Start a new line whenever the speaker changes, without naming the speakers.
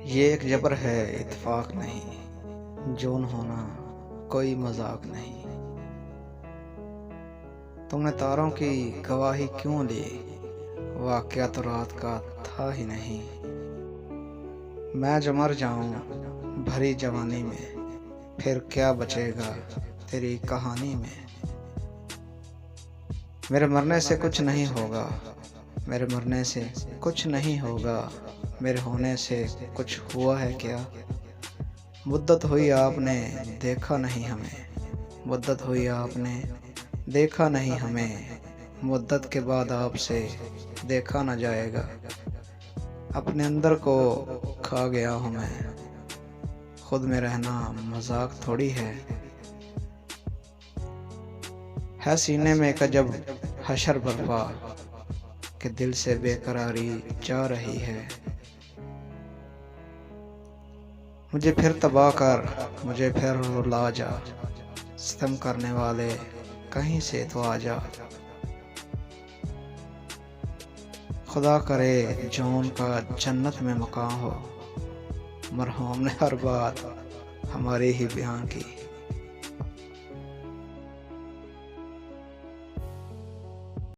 ये एक जबर है इत्तेफाक नहीं, जून होना कोई मजाक नहीं। तुमने तारों की गवाही क्यों ली, वाकया तो रात का था ही नहीं। मैं जो मर जाऊं भरी जवानी में, फिर क्या बचेगा तेरी कहानी में। मेरे मरने से कुछ नहीं होगा, मेरे मरने से कुछ नहीं होगा, मेरे होने से कुछ हुआ है क्या। मुद्दत हुई आपने देखा नहीं हमें, मुद्दत हुई आपने देखा नहीं हमें, मुद्दत के बाद आपसे देखा न जाएगा। अपने अंदर को खा गया हूँ मैं, खुद में रहना मजाक थोड़ी है सीने में एक अजब हशर बर्पा कि दिल से बेकरारी जा रही है। मुझे फिर तबाह कर, मुझे फिर रुला जा, सितम करने वाले कहीं से तो आ जा। खुदा करे जौन का जन्नत में मकान हो, मरहूम ने हर बात हमारी ही बयान की।